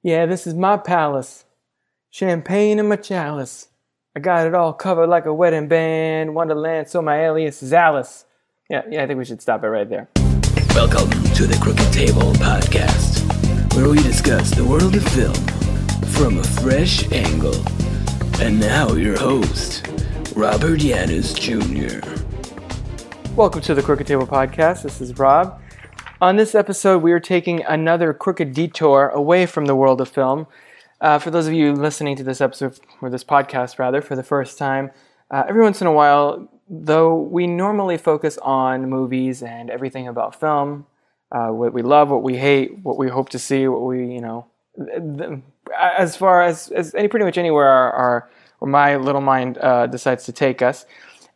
Yeah, this is my palace. Champagne in my chalice. I got it all covered like a wedding band. Wonderland, so my alias is Alice. Yeah, I think we should stop it right there. Welcome to the Crooked Table Podcast, where we discuss the world of film from a fresh angle. And now your host, Robert Yaniz Jr. Welcome to the Crooked Table Podcast. This is Rob. On this episode, we are taking another crooked detour away from the world of film. For those of you listening to this episode, or this podcast rather, for the first time, every once in a while, though we normally focus on movies and everything about film, what we love, what we hate, what we hope to see, what we, as far as pretty much anywhere our my little mind decides to take us,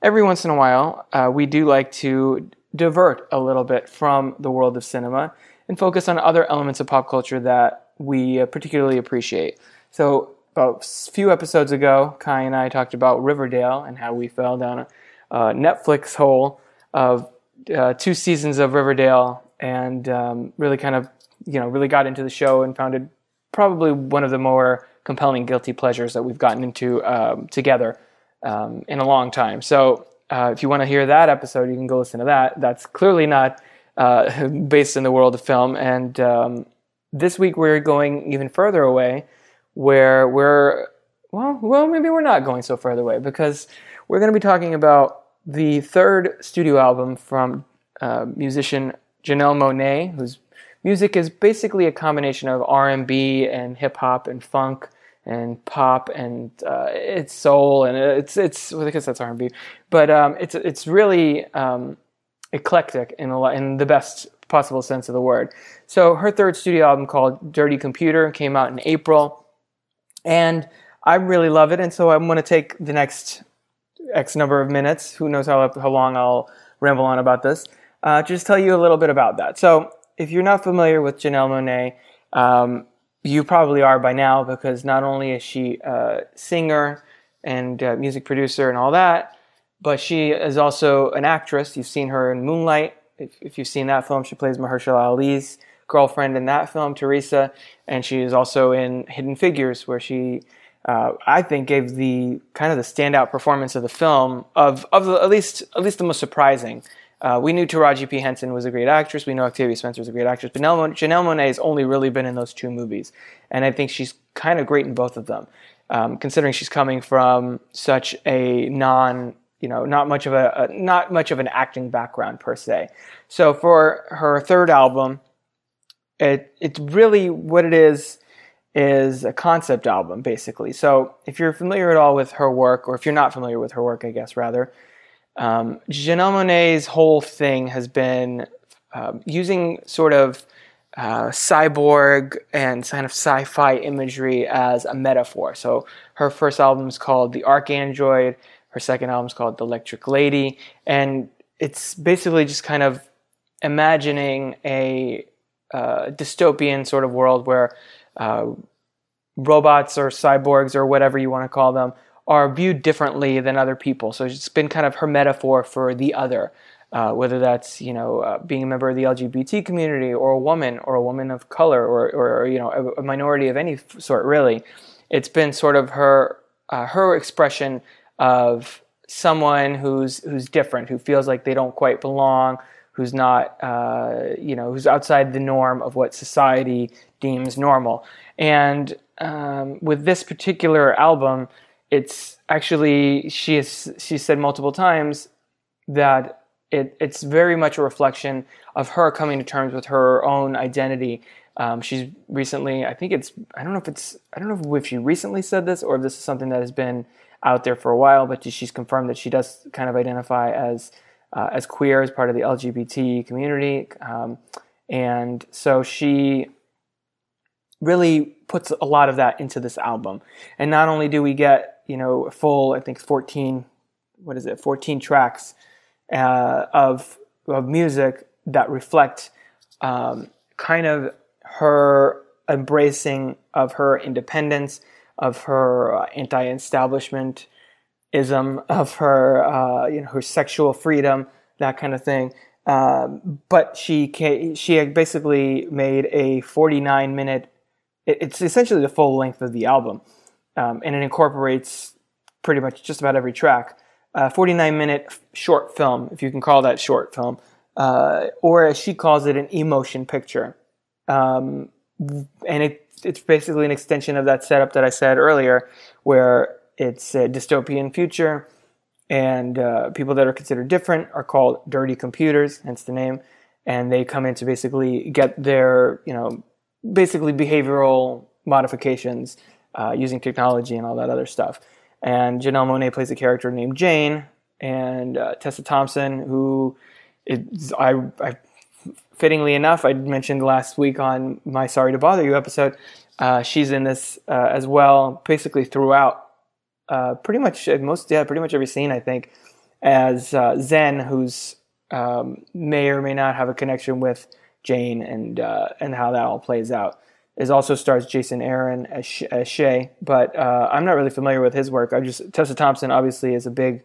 every once in a while, we do like to divert a little bit from the world of cinema and focus on other elements of pop culture that we particularly appreciate. So about a few episodes ago, Kai and I talked about Riverdale and how we fell down a Netflix hole of 2 seasons of Riverdale and really kind of, really got into the show and found it probably one of the more compelling guilty pleasures that we've gotten into together in a long time. So if you want to hear that episode, you can go listen to that. That's clearly not based in the world of film. And this week we're going even further away, where maybe we're not going so further away, because we're going to be talking about the third studio album from musician Janelle Monae, whose music is basically a combination of R&B and hip-hop and funk and pop and it's soul, and it's well, I guess that's R&B, but it's really eclectic in the best possible sense of the word. So her third studio album, called Dirty Computer, came out in April, and I really love it. And so I'm going to take the next X number of minutes, who knows how long I'll ramble on about this, just tell you a little bit about that. So if you're not familiar with Janelle Monae, you probably are by now, because not only is she a singer and music producer and all that, but she is also an actress. You've seen her in Moonlight. If you've seen that film, she plays Mahershala Ali's girlfriend in that film, Teresa, and she is also in Hidden Figures, where she, I think, gave the kind of the standout performance of the film, of at least the most surprising. We knew Taraji P. Henson was a great actress. We know Octavia Spencer is a great actress. But Janelle Monae has only really been in those 2 movies, and I think she's kind of great in both of them, considering she's coming from such a not much of an acting background per se. So for her third album, it's really what it is a concept album, basically. So if you're familiar at all with her work, or if you're not familiar with her work, I guess rather, Janelle Monae's whole thing has been using sort of cyborg and kind of sci-fi imagery as a metaphor. So her first album is called The Archandroid. Her second album is called The Electric Lady. And it's basically just kind of imagining a dystopian sort of world where robots or cyborgs or whatever you want to call them are viewed differently than other people. So it's been kind of her metaphor for the other, whether that's being a member of the LGBT community, or a woman of color, or a minority of any sort. Really, it's been sort of her expression of someone who's different, who feels like they don't quite belong, who's not who's outside the norm of what society deems normal. And with this particular album, it's actually, she said multiple times that it's very much a reflection of her coming to terms with her own identity. She's recently, I don't know if she recently said this, or if this is something that has been out there for a while, but she's confirmed that she does kind of identify as queer, as part of the LGBT community. And so she really puts a lot of that into this album. And not only do we get, a full, I think 14 tracks of music that reflect kind of her embracing of her independence, of her anti-establishmentism, of her her sexual freedom, that kind of thing. But she basically made a 49-minute it's essentially the full length of the album, and it incorporates pretty much just about every track. 49-minute short film, if you can call that short film, or as she calls it, an emotion picture. And it's basically an extension of that setup that I said earlier, where it's a dystopian future, and people that are considered different are called dirty computers, hence the name, and they come in to basically get their, basically behavioral modifications using technology and all that other stuff. And Janelle Monae plays a character named Jane, and Tessa Thompson, who is, fittingly enough, I mentioned last week on my Sorry to Bother You episode, she's in this as well, basically throughout. Pretty much every scene, I think, as Zen, who's may or may not have a connection with Jane, and how that all plays out. It also stars Jason Aaron as Shay, but I'm not really familiar with his work. Tessa Thompson obviously is a big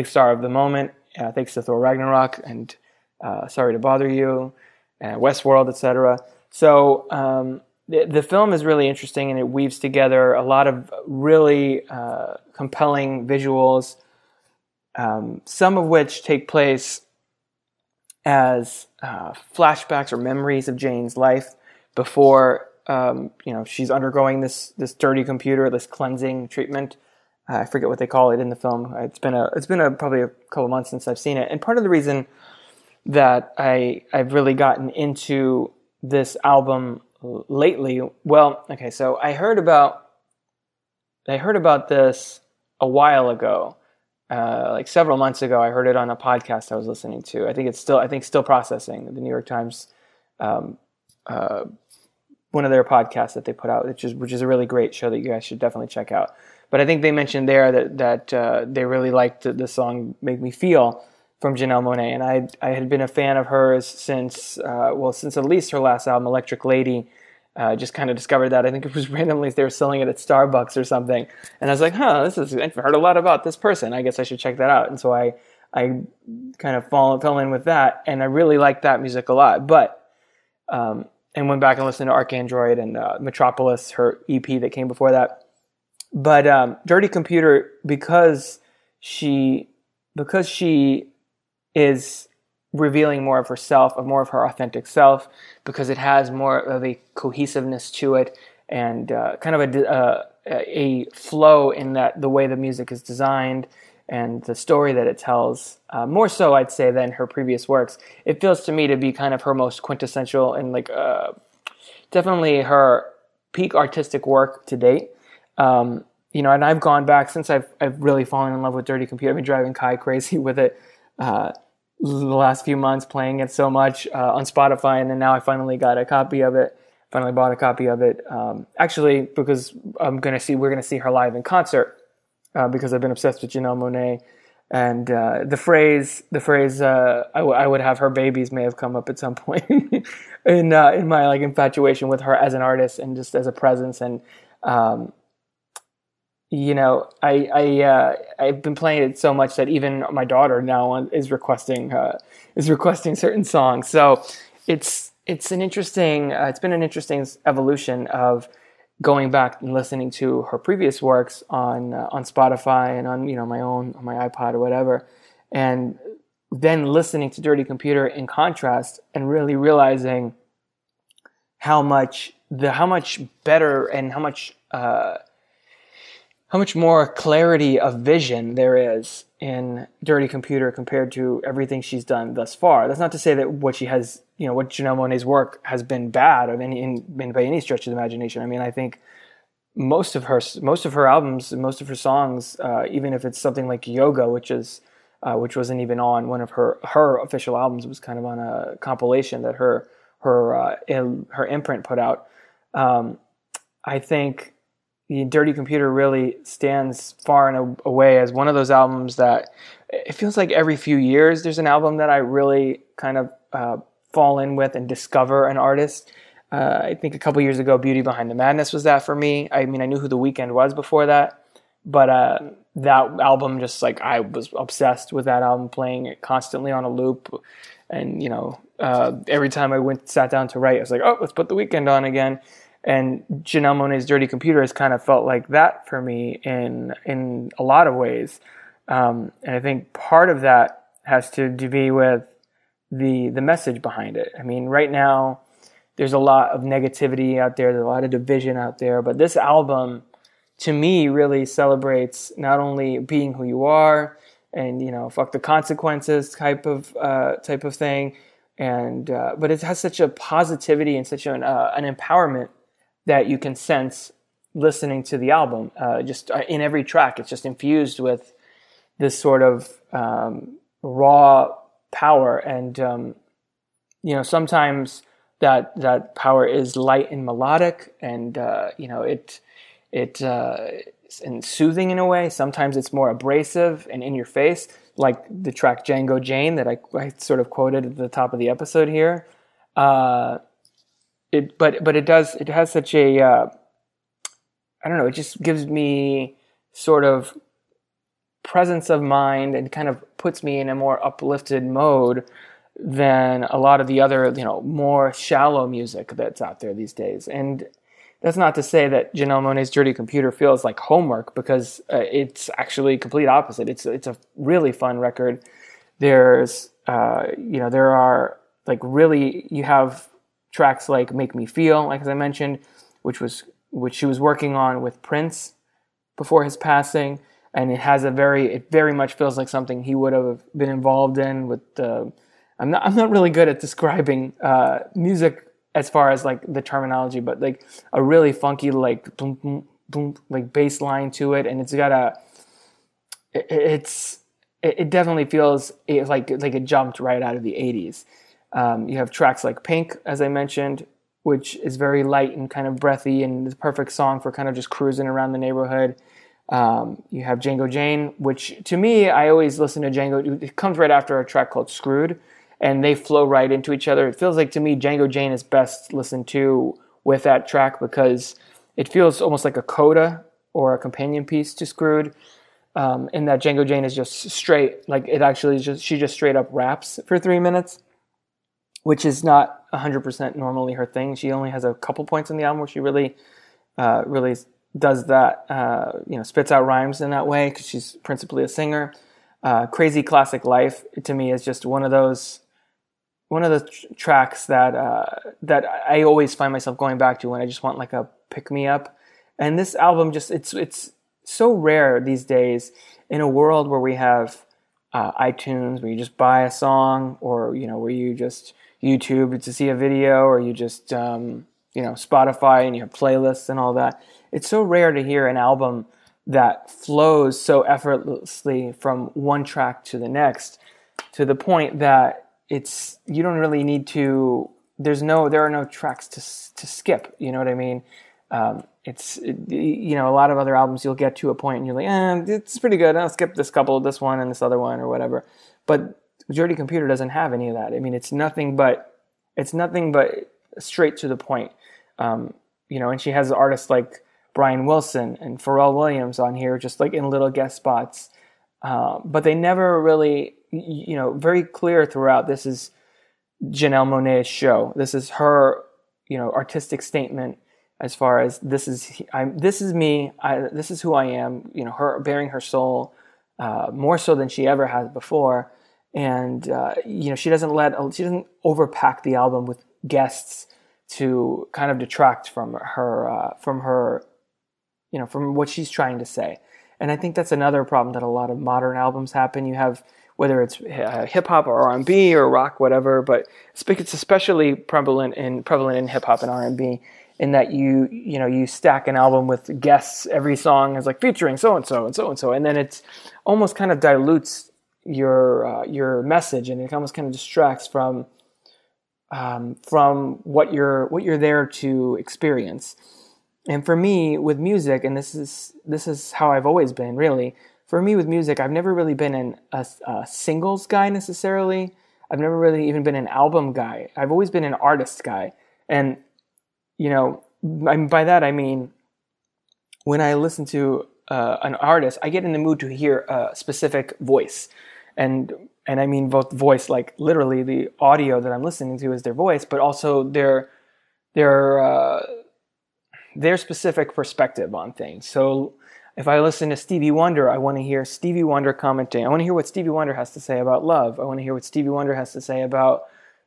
star of the moment, thanks to Thor Ragnarok and Sorry to Bother You, and Westworld, etc. So the film is really interesting, and it weaves together a lot of really compelling visuals, some of which take place as flashbacks or memories of Jane's life before she's undergoing this dirty computer, this cleansing treatment. I forget what they call it in the film. It's been probably a couple months since I've seen it, and part of the reason that I've really gotten into this album lately, so I heard about this a while ago, like several months ago. I heard it on a podcast I was listening to. I think still processing, the New York Times, one of their podcasts that they put out, which is a really great show that you guys should definitely check out. But I think they mentioned there that they really liked the song "Make Me Feel" from Janelle Monae, and I had been a fan of hers since at least her last album, Electric Lady. Just kind of discovered that. I think it was randomly they were selling it at Starbucks or something, and I was like, I've heard a lot about this person. I guess I should check that out. And so I kind of fell in with that, and I really liked that music a lot. But and went back and listened to Arcandroid and Metropolis, her EP that came before that. But Dirty Computer, because she is revealing more of herself, more of her authentic self, because it has more of a cohesiveness to it, and kind of a flow in that the way the music is designed and the story that it tells, more so I'd say than her previous works. It feels to me to be kind of her most quintessential and definitely her peak artistic work to date. And I've gone back since I've really fallen in love with Dirty Computer. I've been driving Kai crazy with it the last few months, playing it so much on Spotify, and then now I finally got a copy of it. Finally bought a copy of it, actually, because we're gonna see her live in concert, because I've been obsessed with Janelle Monae, and the phrase I would have her babies may have come up at some point in my infatuation with her as an artist and just as a presence. And I've been playing it so much that even my daughter now is requesting certain songs. So it's been an interesting evolution of going back and listening to her previous works on Spotify and on my iPod or whatever, and then listening to Dirty Computer in contrast and really realizing how much better and how much more clarity of vision there is in Dirty Computer compared to everything she's done thus far. That's not to say that what Janelle Monae's work has been bad by any stretch of the imagination. I mean, I think most of her albums, most of her songs, even if it's something like Yoga, which wasn't even on one of her official albums, it was kind of on a compilation that her imprint put out. I think the Dirty Computer really stands far and away as one of those albums that it feels like every few years there's an album that I really kind of fall in with and discover an artist. I think a couple years ago, Beauty Behind the Madness was that for me. I mean, I knew who The Weeknd was before that, but that album, just I was obsessed with that album, playing it constantly on a loop. And, every time I sat down to write, I was like, oh, let's put The Weeknd on again. And Janelle Monae's Dirty Computer has kind of felt like that for me in a lot of ways. And I think part of that has to be with the message behind it. I mean, right now, there's a lot of negativity out there. There's a lot of division out there. But this album, to me, really celebrates not only being who you are and, fuck the consequences type of thing, and but it has such a positivity and such an empowerment that you can sense listening to the album. Just in every track, it's just infused with this sort of raw power, and sometimes that power is light and melodic, and and soothing in a way. Sometimes it's more abrasive and in your face, like the track Django Jane that I sort of quoted at the top of the episode here. But it has such a I don't know, it just gives me sort of presence of mind and kind of puts me in a more uplifted mode than a lot of the other, more shallow music that's out there these days. And that's not to say that Janelle Monae's Dirty Computer feels like homework, because it's actually complete opposite. It's a really fun record. There's, there are you have tracks like Make Me Feel, like as I mentioned, which she was working on with Prince before his passing. And it very much feels like something he would have been involved in with I'm not really good at describing music as far as like the terminology, but like a really funky like boom boom boom like bass line to it, and it's got it definitely feels like it jumped right out of the 80s. You have tracks like Pink, as I mentioned, which is very light and kind of breathy and the perfect song for kind of just cruising around the neighborhood. You have Django Jane, which to me, I always listen to Django. It comes right after a track called Screwed, and they flow right into each other. It feels like to me Django Jane is best listened to with that track, because it feels almost like a coda or a companion piece to Screwed, in that Django Jane is just straight, like it actually she just straight up raps for 3 minutes, which is not 100% normally her thing. She only has a couple points in the album where she really does that, spits out rhymes in that way, because she's principally a singer. Crazy Classic Life, to me, is just one of the tracks that I always find myself going back to when I just want like a pick-me-up. And this album it's so rare these days in a world where we have iTunes, where you just buy a song, or where you just YouTube to see a video, or you just Spotify and you have playlists and all that. It's so rare to hear an album that flows so effortlessly from one track to the next, to the point that you don't really need to. There are no tracks to skip. You know what I mean? A lot of other albums you'll get to a point and you're like, it's pretty good. I'll skip this one and this other one or whatever. But Dirty Computer doesn't have any of that. I mean, it's nothing but straight to the point. And she has artists like Brian Wilson and Pharrell Williams on here, just like in little guest spots. But they never really, very clear throughout, this is Janelle Monae's show. This is her, artistic statement, as far as this is me. This is who I am. Her bearing her soul, more so than she ever has before. And she doesn't overpack the album with guests to kind of detract from her, from what she's trying to say. And I think that's another problem that a lot of modern albums happen. You have, whether it's hip hop or R&B or rock, whatever, but it's especially prevalent in hip hop and R&B, in that you stack an album with guests. Every song is like featuring so and so and so and so, and then it's almost kind of dilutes your message, and it almost kind of distracts from what you're there to experience. And for me, with music, and this is how I've always been, really. For me, with music, I've never really been a singles guy necessarily. I've never really even been an album guy. I've always been an artist guy. And, by that I mean, when I listen to an artist, I get in the mood to hear a specific voice. And I mean both voice, like literally the audio that I'm listening to is their voice, but also their their specific perspective on things. So if I listen to Stevie Wonder, I want to hear Stevie Wonder commenting. I want to hear what Stevie Wonder has to say about love. I want to hear what Stevie Wonder has to say about,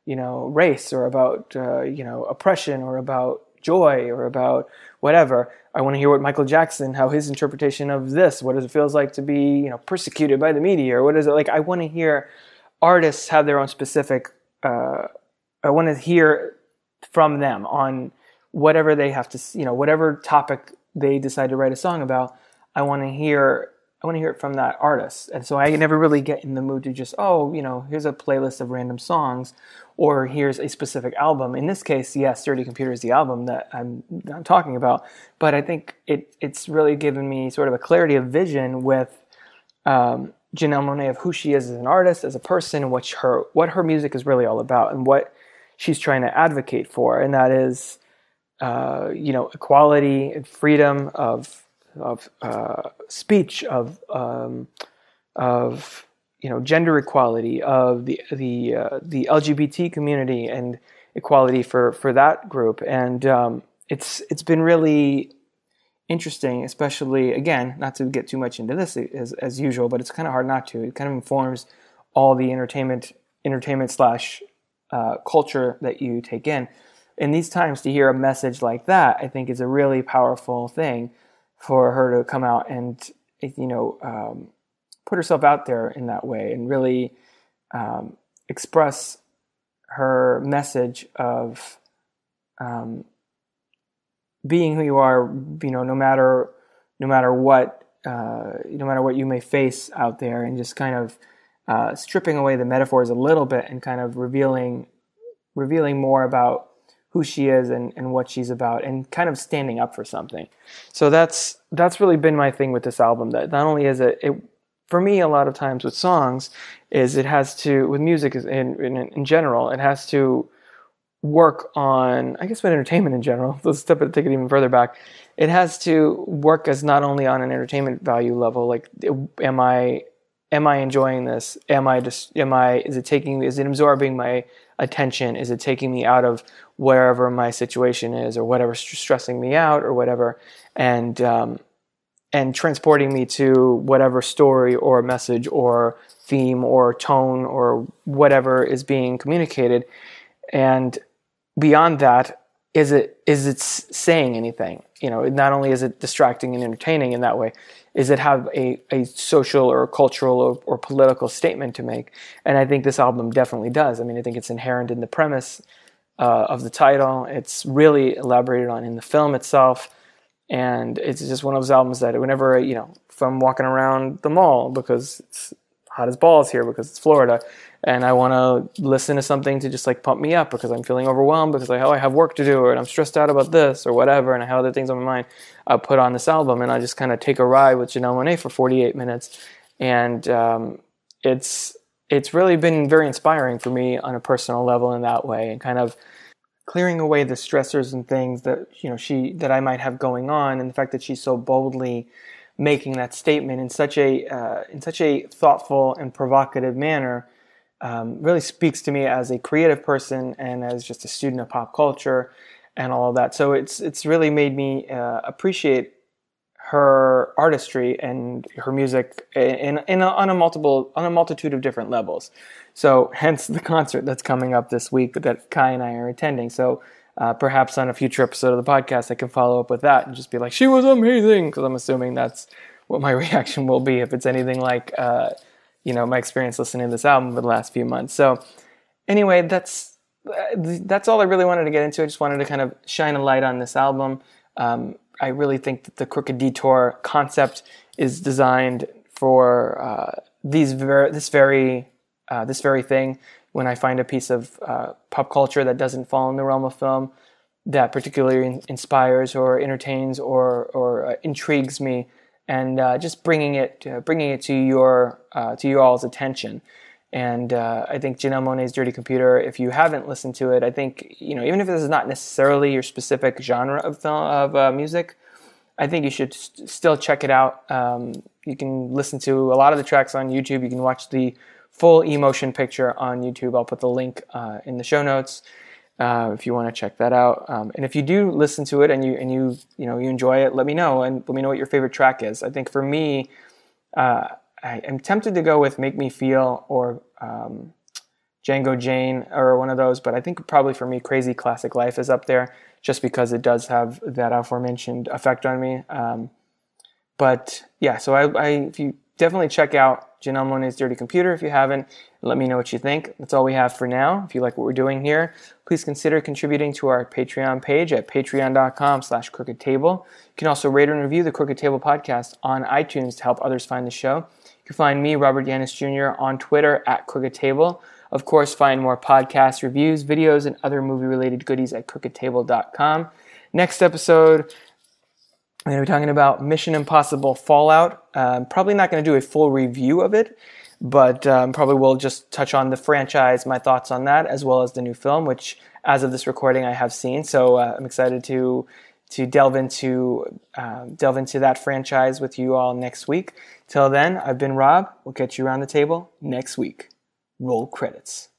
race, or about, oppression, or about joy, or about whatever. I want to hear what Michael Jackson, how his interpretation of this, what it feels like to be, persecuted by the media, or what is it like? I want to hear artists have their own specific, I want to hear from them on whatever they have to, whatever topic they decide to write a song about. I want to hear it from that artist. And so I never really get in the mood to just, here's a playlist of random songs, or here's a specific album. In this case, yes, Dirty Computer is the album that I'm talking about. But I think it's really given me sort of a clarity of vision with Janelle Monae of who she is as an artist, as a person, and what her music is really all about, and what she's trying to advocate for. And that is, equality and freedom of speech, of gender equality, of the LGBT community, and equality for that group. And it's been really interesting, especially, again, not to get too much into this as usual, but it's kind of hard not to. It kind of informs all the entertainment slash culture that you take in. In these times, to hear a message like that, I think is a really powerful thing for her to come out and, put herself out there in that way, and really express her message of being who you are, no matter what you may face out there, and just kind of stripping away the metaphors a little bit, and kind of revealing more about who she is and what she's about, and kind of standing up for something. So that's really been my thing with this album. That not only is it for me, a lot of times with songs, is it has to, with music in general, it has to work on, I guess with entertainment in general, let's take it even further back, it has to work as not only on an entertainment value level, like, am I enjoying this? Is it absorbing my attention? Is it taking me out of wherever my situation is, or whatever's stressing me out, or whatever, and transporting me to whatever story or message or theme or tone or whatever is being communicated? And beyond that, is it saying anything? Not only is it distracting and entertaining in that way, is it have a social or cultural or political statement to make? And I think this album definitely does. I mean, I think it's inherent in the premise of the title. It's really elaborated on in the film itself. And it's just one of those albums that whenever, if I'm walking around the mall because it's hot as balls here because it's Florida, and I want to listen to something to just like pump me up because I'm feeling overwhelmed because I have work to do, or I'm stressed out about this or whatever, and I have other things on my mind, I'll put on this album and I just kind of take a ride with Janelle Monae for 48 minutes. And it's really been very inspiring for me on a personal level in that way, and kind of clearing away the stressors and things that that I might have going on, and the fact that she's so boldly making that statement in such a thoughtful and provocative manner really speaks to me as a creative person and as just a student of pop culture and all of that. So it's really made me appreciate her artistry and her music on a multitude of different levels. So hence the concert that's coming up this week that Kai and I are attending. So perhaps on a future episode of the podcast, I can follow up with that and just be like, she was amazing, because I'm assuming that's what my reaction will be if it's anything like my experience listening to this album for the last few months. So anyway, that's all I really wanted to get into. I just wanted to kind of shine a light on this album. I really think that the Crooked Detour concept is designed for this very thing. When I find a piece of pop culture that doesn't fall in the realm of film, that particularly inspires or entertains or intrigues me, and just bringing it to your all's attention. And I think Janelle Monae's Dirty Computer, if you haven't listened to it, I think, even if this is not necessarily your specific genre of music, I think you should still check it out. You can listen to a lot of the tracks on YouTube. You can watch the full emotion picture on YouTube. I'll put the link in the show notes. if you want to check that out. And if you do listen to it and you enjoy it, let me know, and let me know what your favorite track is. I think for me, I am tempted to go with Make Me Feel or Django Jane or one of those, but I think probably for me, Crazy Classic Life is up there just because it does have that aforementioned effect on me. But yeah, so if you definitely check out Janelle Monae's Dirty Computer if you haven't. Let me know what you think. That's all we have for now. If you like what we're doing here, please consider contributing to our Patreon page at patreon.com/Crooked Table. You can also rate and review the Crooked Table podcast on iTunes to help others find the show. You can find me, Robert Yaniz Jr., on Twitter at Crooked Table. Of course, find more podcast reviews, videos, and other movie-related goodies at crookedtable.com. Next episode, I'm going to be talking about Mission Impossible Fallout. Probably not going to do a full review of it, but probably will just touch on the franchise, my thoughts on that, as well as the new film, which, as of this recording, I have seen. So I'm excited to delve into that franchise with you all next week. Till then, I've been Rob. We'll catch you around the table next week. Roll credits.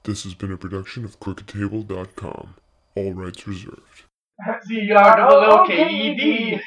This has been a production of crookedtable.com. All rights reserved. CR-O-O-K-E-D.